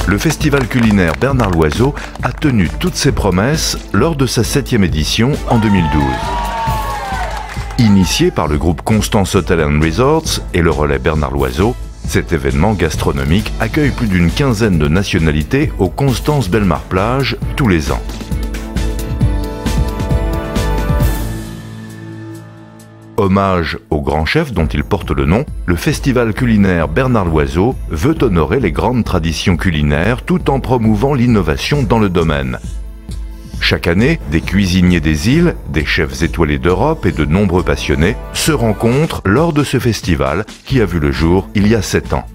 le festival culinaire Bernard Loiseau a tenu toutes ses promesses lors de sa 7e édition en 2012. Initié par le groupe Constance Hotel & Resorts et le relais Bernard Loiseau, cet événement gastronomique accueille plus d'une quinzaine de nationalités au Constance Belmar Plage tous les ans. Hommage au grand chef dont il porte le nom, le festival culinaire Bernard Loiseau veut honorer les grandes traditions culinaires tout en promouvant l'innovation dans le domaine. Chaque année, des cuisiniers des îles, des chefs étoilés d'Europe et de nombreux passionnés se rencontrent lors de ce festival qui a vu le jour il y a 7 ans.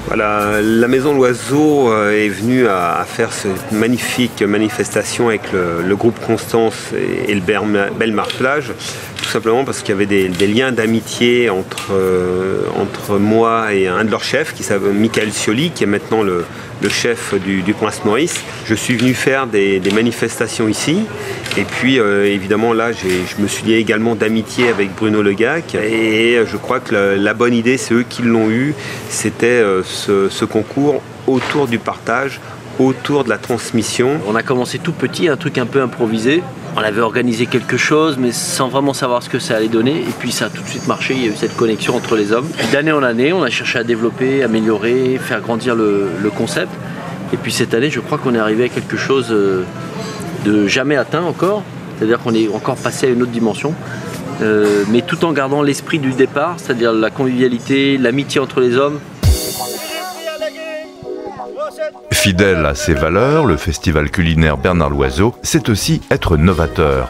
Voilà, la Maison Loiseau est venue à faire cette magnifique manifestation avec le groupe Constance et le Belmar Plage, tout simplement parce qu'il y avait des liens d'amitié entre moi et un de leurs chefs, qui s'appelle Michael Scioli, qui est maintenant le chef du Prince Maurice. Je suis venu faire des manifestations ici, et puis évidemment là je me suis lié également d'amitié avec Bruno Legac, et je crois que la bonne idée, c'est eux qui l'ont eu, c'était ce concours autour du partage, autour de la transmission. On a commencé tout petit, un truc un peu improvisé. On avait organisé quelque chose, mais sans vraiment savoir ce que ça allait donner. Et puis ça a tout de suite marché, il y a eu cette connexion entre les hommes. D'année en année, on a cherché à développer, améliorer, faire grandir le concept. Et puis cette année, je crois qu'on est arrivé à quelque chose de jamais atteint encore. C'est-à-dire qu'on est encore passé à une autre dimension. Mais tout en gardant l'esprit du départ, c'est-à-dire la convivialité, l'amitié entre les hommes. Fidèle à ses valeurs, le festival culinaire Bernard Loiseau sait aussi être novateur.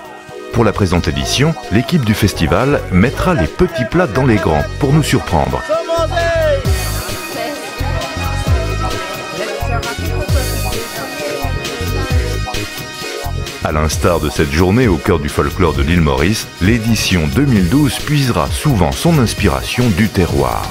Pour la présente édition, l'équipe du festival mettra les petits plats dans les grands pour nous surprendre. À l'instar de cette journée au cœur du folklore de l'île Maurice, l'édition 2012 puisera souvent son inspiration du terroir.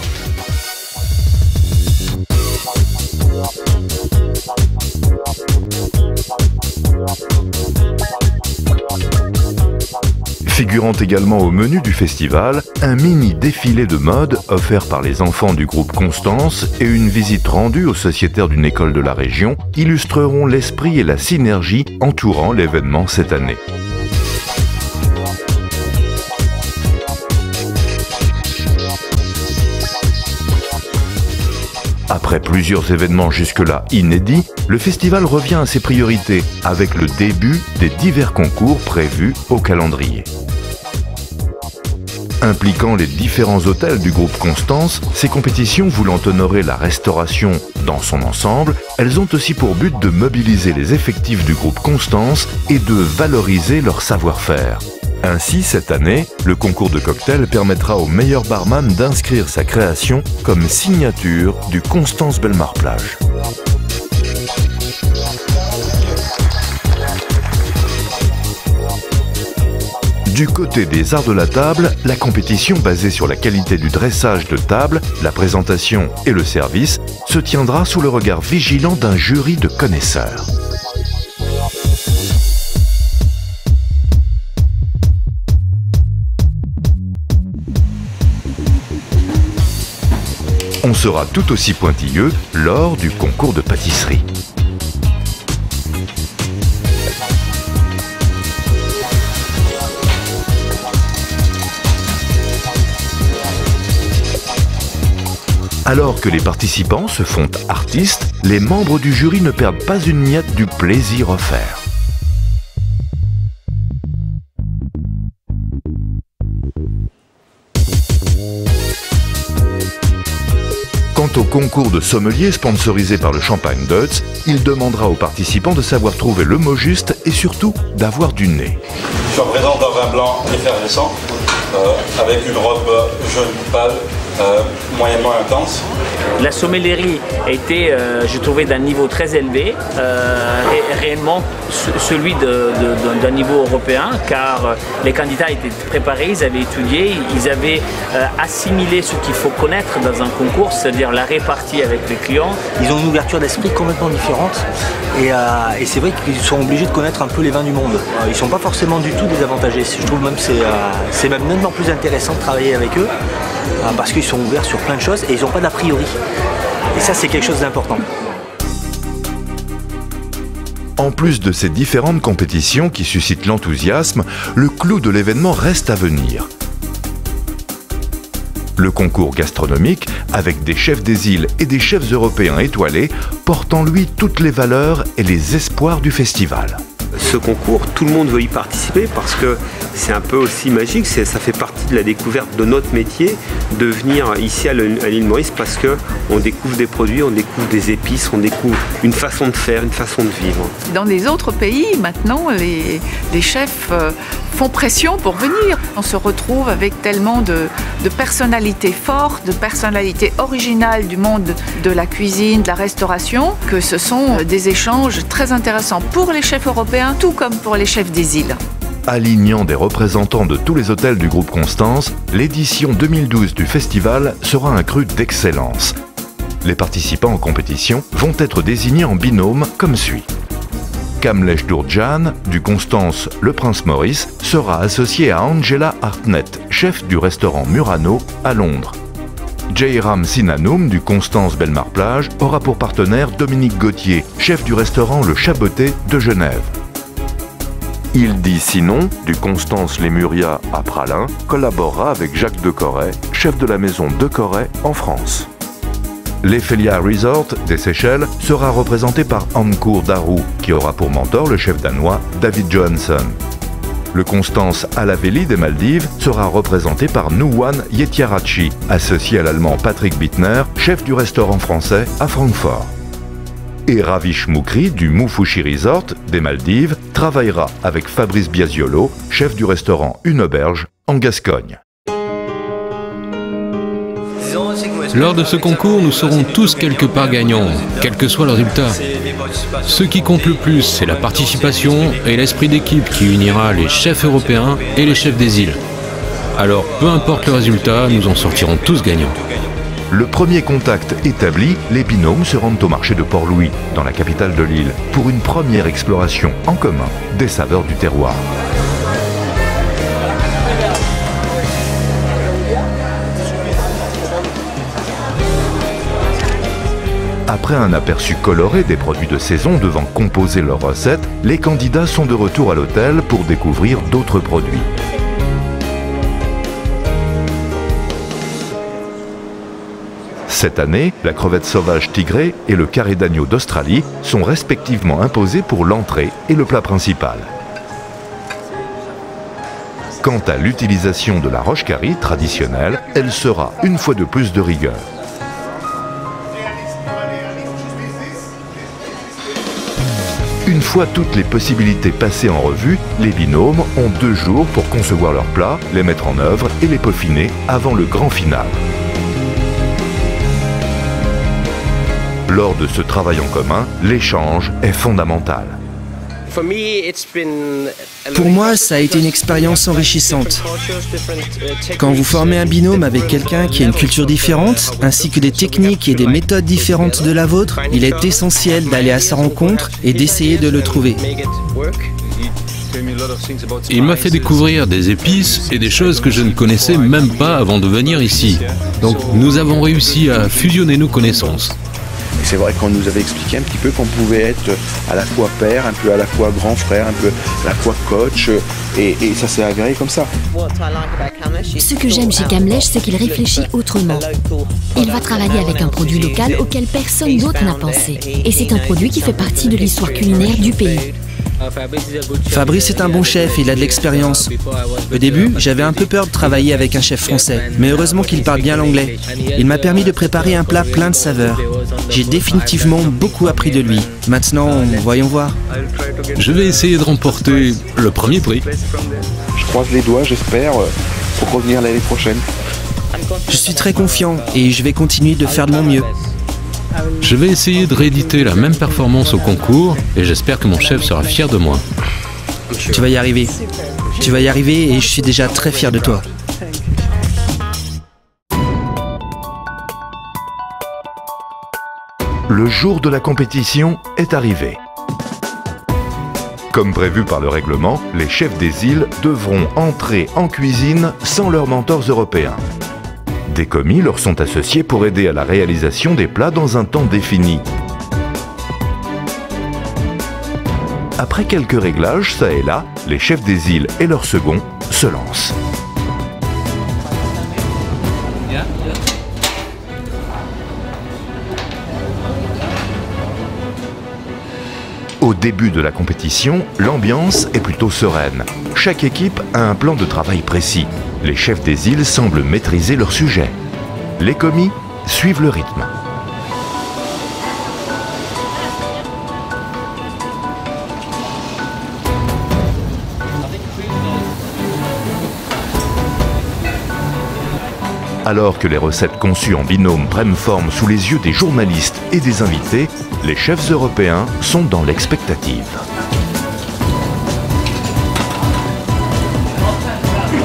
Figurant également au menu du festival, un mini défilé de mode offert par les enfants du groupe Constance et une visite rendue aux sociétaires d'une école de la région illustreront l'esprit et la synergie entourant l'événement cette année. Après plusieurs événements jusque-là inédits, le festival revient à ses priorités avec le début des divers concours prévus au calendrier. Impliquant les différents hôtels du groupe Constance, ces compétitions voulant honorer la restauration dans son ensemble, elles ont aussi pour but de mobiliser les effectifs du groupe Constance et de valoriser leur savoir-faire. Ainsi, cette année, le concours de cocktails permettra au meilleur barman d'inscrire sa création comme signature du Constance Belmar Plage. Du côté des arts de la table, la compétition basée sur la qualité du dressage de table, la présentation et le service se tiendra sous le regard vigilant d'un jury de connaisseurs. On sera tout aussi pointilleux lors du concours de pâtisserie. Alors que les participants se font artistes, les membres du jury ne perdent pas une miette du plaisir offert. Quant au concours de sommelier sponsorisé par le Champagne Deutz, il demandera aux participants de savoir trouver le mot juste et surtout d'avoir du nez. Je suis en présence d'un vin blanc effervescent avec une robe jaune pâle, moyennement intense. La sommellerie était, je trouvais, d'un niveau très élevé, réellement celui d'un niveau européen, car les candidats étaient préparés, ils avaient étudié, ils avaient assimilé ce qu'il faut connaître dans un concours, c'est-à-dire la répartie avec les clients. Ils ont une ouverture d'esprit complètement différente et c'est vrai qu'ils sont obligés de connaître un peu les vins du monde. Ils ne sont pas forcément du tout désavantagés. Je trouve même que c'est même nettement plus intéressant de travailler avec eux parce qu'ils sont ouverts sur plein de choses et ils n'ont pas d'a priori. Et ça, c'est quelque chose d'important. En plus de ces différentes compétitions qui suscitent l'enthousiasme, le clou de l'événement reste à venir. Le concours gastronomique, avec des chefs des îles et des chefs européens étoilés, porte en lui toutes les valeurs et les espoirs du festival. Ce concours, tout le monde veut y participer parce que c'est un peu aussi magique, ça fait partie de la découverte de notre métier de venir ici à l'île Maurice parce qu'on découvre des produits, on découvre des épices, on découvre une façon de faire, une façon de vivre. Dans les autres pays, maintenant, les chefs font pression pour venir. On se retrouve avec tellement de personnalités fortes, de personnalités originales du monde de la cuisine, de la restauration, que ce sont des échanges très intéressants pour les chefs européens, tout comme pour les chefs des îles. Alignant des représentants de tous les hôtels du groupe Constance, l'édition 2012 du festival sera un cru d'excellence. Les participants en compétition vont être désignés en binôme comme suit. Kamlesh Dourjan, du Constance Le Prince Maurice, sera associé à Angela Hartnett, chef du restaurant Murano à Londres. Jairam Sinanum, du Constance Belmar Plage, aura pour partenaire Dominique Gauthier, chef du restaurant Le Chaboté de Genève. Hildy Sinon, du Constance Lemuria à Pralin, collaborera avec Jacques Decorret, chef de la maison Decorret en France. L'Ephelia Resort des Seychelles sera représenté par Ankur Daru, qui aura pour mentor le chef danois David Johansson. Le Constance Alaveli des Maldives sera représenté par Nouwan Yetiarachi, associé à l'allemand Patrick Bittner, chef du restaurant français à Francfort. Et Ravish Moukri du Mufushi Resort des Maldives travaillera avec Fabrice Biasiolo, chef du restaurant Une Auberge en Gascogne. Lors de ce concours, nous serons tous quelque part gagnants, quel que soit le résultat. Ce qui compte le plus, c'est la participation et l'esprit d'équipe qui unira les chefs européens et les chefs des îles. Alors, peu importe le résultat, nous en sortirons tous gagnants. Le premier contact établi, les binômes se rendent au marché de Port-Louis, dans la capitale de l'île, pour une première exploration en commun des saveurs du terroir. Après un aperçu coloré des produits de saison devant composer leur recette, les candidats sont de retour à l'hôtel pour découvrir d'autres produits. Cette année, la crevette sauvage tigrée et le carré d'agneau d'Australie sont respectivement imposés pour l'entrée et le plat principal. Quant à l'utilisation de la roche carrie traditionnelle, elle sera une fois de plus de rigueur. Une fois toutes les possibilités passées en revue, les binômes ont 2 jours pour concevoir leurs plats, les mettre en œuvre et les peaufiner avant le grand final. Lors de ce travail en commun, l'échange est fondamental. Pour moi, ça a été une expérience enrichissante. Quand vous formez un binôme avec quelqu'un qui a une culture différente, ainsi que des techniques et des méthodes différentes de la vôtre, il est essentiel d'aller à sa rencontre et d'essayer de le trouver. Il m'a fait découvrir des épices et des choses que je ne connaissais même pas avant de venir ici. Donc nous avons réussi à fusionner nos connaissances. C'est vrai qu'on nous avait expliqué un petit peu qu'on pouvait être à la fois père, un peu à la fois grand frère, un peu à la fois coach, et ça s'est avéré comme ça. Ce que j'aime chez Kamlesh, c'est qu'il réfléchit autrement. Il va travailler avec un produit local auquel personne d'autre n'a pensé. Et c'est un produit qui fait partie de l'histoire culinaire du pays. Fabrice est un bon chef, il a de l'expérience. Au début, j'avais un peu peur de travailler avec un chef français, mais heureusement qu'il parle bien l'anglais. Il m'a permis de préparer un plat plein de saveurs. J'ai définitivement beaucoup appris de lui. Maintenant, voyons voir. Je vais essayer de remporter le premier prix. Je croise les doigts, j'espère, pour revenir l'année prochaine. Je suis très confiant et je vais continuer de faire de mon mieux. Je vais essayer de rééditer la même performance au concours et j'espère que mon chef sera fier de moi. Tu vas y arriver. Tu vas y arriver et je suis déjà très fier de toi. Le jour de la compétition est arrivé. Comme prévu par le règlement, les chefs des îles devront entrer en cuisine sans leurs mentors européens. Des commis leur sont associés pour aider à la réalisation des plats dans un temps défini. Après quelques réglages, ça et là, les chefs des îles et leurs seconds se lancent. Au début de la compétition, l'ambiance est plutôt sereine. Chaque équipe a un plan de travail précis. Les chefs des îles semblent maîtriser leur sujet. Les commis suivent le rythme. Alors que les recettes conçues en binôme prennent forme sous les yeux des journalistes et des invités, les chefs européens sont dans l'expectative.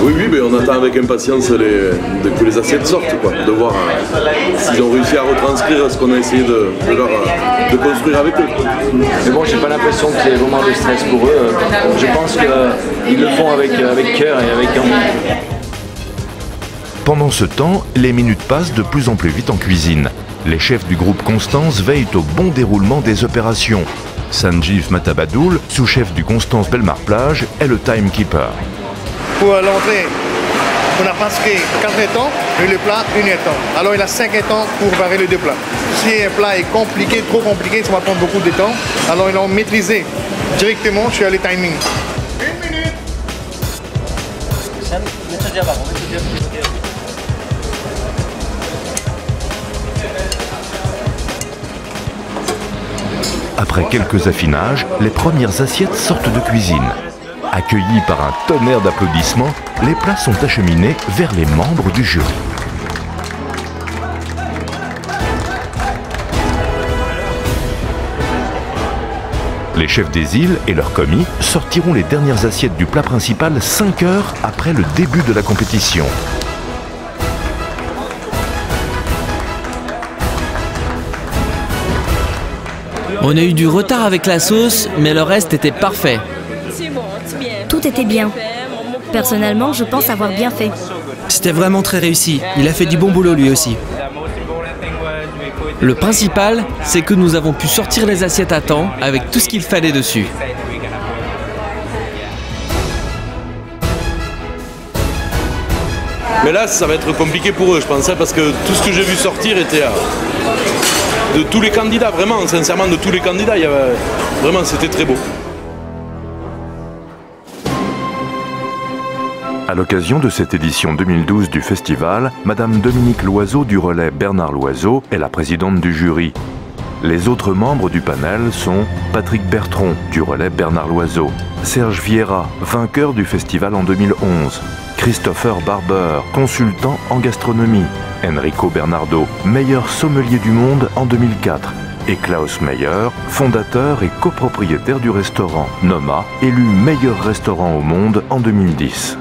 Oui, mais on attend avec impatience que les assiettes sortent, quoi, de voir s'ils ont réussi à retranscrire ce qu'on a essayé de construire avec eux. Mais bon, j'ai pas l'impression qu'il y ait vraiment de stress pour eux. Je pense qu'ils le font avec cœur et avec envie. Pendant ce temps, les minutes passent de plus en plus vite en cuisine. Les chefs du groupe Constance veillent au bon déroulement des opérations. Sanjeev Matabadoul, sous-chef du Constance Belmar-Plage, est le timekeeper. Pour l'entrée, on a presque 4 étangs et le plat 1 étang. Alors il a 5 étangs pour préparer les 2 plats. Si un plat est compliqué, trop compliqué, ça va prendre beaucoup de temps. Alors ils l'ont maîtrisé directement sur les timings. 1 minute. Après quelques affinages, les premières assiettes sortent de cuisine. Accueillis par un tonnerre d'applaudissements, les plats sont acheminés vers les membres du jury. Les chefs des îles et leurs commis sortiront les dernières assiettes du plat principal 5 heures après le début de la compétition. On a eu du retard avec la sauce, mais le reste était parfait. Tout était bien. Personnellement, je pense avoir bien fait. C'était vraiment très réussi. Il a fait du bon boulot lui aussi. Le principal, c'est que nous avons pu sortir les assiettes à temps avec tout ce qu'il fallait dessus. Mais là, ça va être compliqué pour eux, je pense, parce que tout ce que j'ai vu sortir était de tous les candidats, vraiment, sincèrement, de tous les candidats. Vraiment, c'était très beau. À l'occasion de cette édition 2012 du festival, Madame Dominique Loiseau du relais Bernard Loiseau est la présidente du jury. Les autres membres du panel sont Patrick Bertron du relais Bernard Loiseau, Serge Vieira, vainqueur du festival en 2011, Christopher Barber, consultant en gastronomie, Enrico Bernardo, meilleur sommelier du monde en 2004, et Klaus Meyer, fondateur et copropriétaire du restaurant Noma, élu meilleur restaurant au monde en 2010.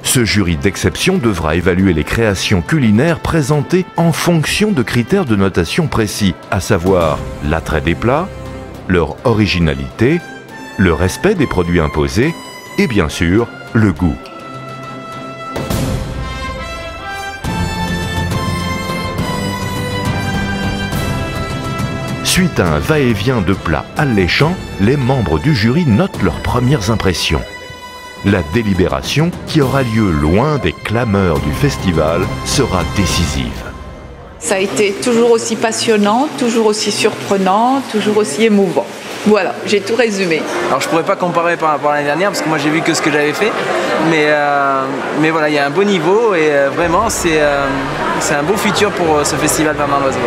Ce jury d'exception devra évaluer les créations culinaires présentées en fonction de critères de notation précis, à savoir l'attrait des plats, leur originalité, le respect des produits imposés et bien sûr le goût. Suite à un va-et-vient de plats alléchants, les membres du jury notent leurs premières impressions. La délibération, qui aura lieu loin des clameurs du festival, sera décisive. Ça a été toujours aussi passionnant, toujours aussi surprenant, toujours aussi émouvant. Voilà, j'ai tout résumé. Alors je pourrais pas comparer par rapport à l'année dernière parce que moi j'ai vu que ce que j'avais fait, mais voilà, il y a un beau niveau et vraiment c'est un beau futur pour ce festival Bernard Loiseau.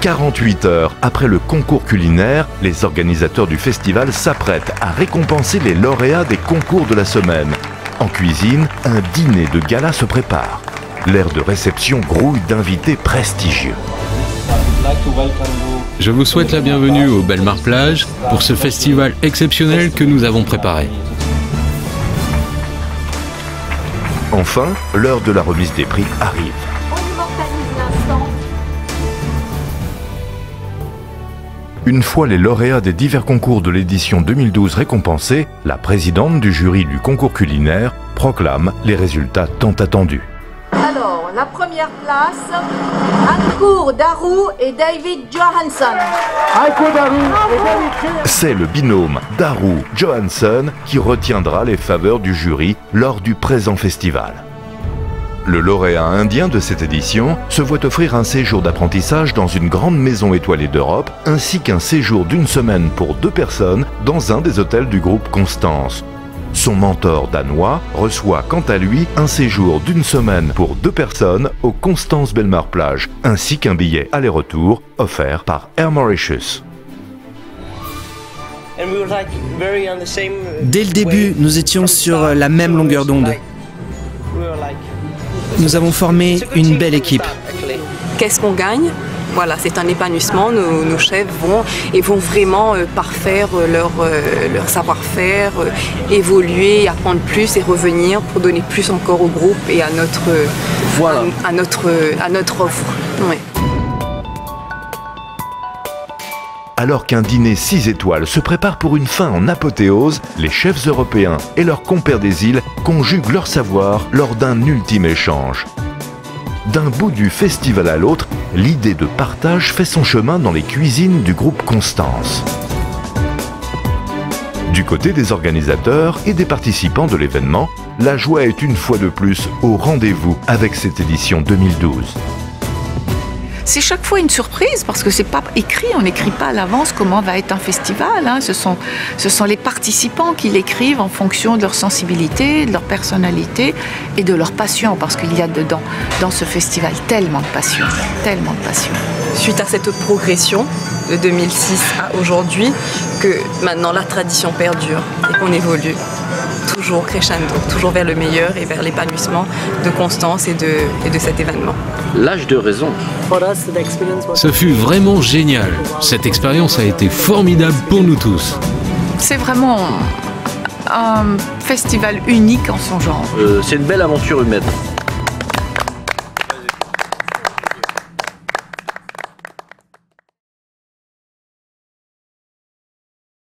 48 heures après le concours culinaire, les organisateurs du festival s'apprêtent à récompenser les lauréats des concours de la semaine. En cuisine, un dîner de gala se prépare. L'air de réception grouille d'invités prestigieux. Je vous souhaite la bienvenue au Belmar-Plage pour ce festival exceptionnel que nous avons préparé. Enfin, l'heure de la remise des prix arrive. Une fois les lauréats des divers concours de l'édition 2012 récompensés, la présidente du jury du concours culinaire proclame les résultats tant attendus. Alors, la première place, Ankur Daru et David Johansson. C'est le binôme Daru-Johansson qui retiendra les faveurs du jury lors du présent festival. Le lauréat indien de cette édition se voit offrir un séjour d'apprentissage dans une grande maison étoilée d'Europe, ainsi qu'un séjour d'1 semaine pour 2 personnes dans un des hôtels du groupe Constance. Son mentor danois reçoit quant à lui un séjour d'1 semaine pour 2 personnes au Constance Belmar Plage, ainsi qu'un billet aller-retour offert par Air Mauritius. Dès le début, nous étions sur la même longueur d'onde. Nous avons formé une belle équipe. Qu'est-ce qu'on gagne? Voilà, c'est un épanouissement. Nos chefs vont vraiment parfaire leur savoir-faire, évoluer, apprendre plus et revenir pour donner plus encore au groupe et à notre offre. Ouais. Alors qu'un dîner 6 étoiles se prépare pour une fin en apothéose, les chefs européens et leurs compères des îles conjuguent leur savoir lors d'un ultime échange. D'un bout du festival à l'autre, l'idée de partage fait son chemin dans les cuisines du groupe Constance. Du côté des organisateurs et des participants de l'événement, la joie est une fois de plus au rendez-vous avec cette édition 2012. C'est chaque fois une surprise parce que c'est pas écrit, on n'écrit pas à l'avance comment va être un festival. Hein. Ce sont les participants qui l'écrivent en fonction de leur sensibilité, de leur personnalité et de leur passion, parce qu'il y a dedans, dans ce festival, tellement de passion, tellement de passion. Suite à cette progression de 2006 à aujourd'hui, que maintenant la tradition perdure et qu'on évolue. Toujours crescendo, toujours vers le meilleur et vers l'épanouissement de Constance et de cet événement. L'âge de raison. Ce fut vraiment génial. Cette expérience a été formidable pour nous tous. C'est vraiment un festival unique en son genre. C'est une belle aventure humaine.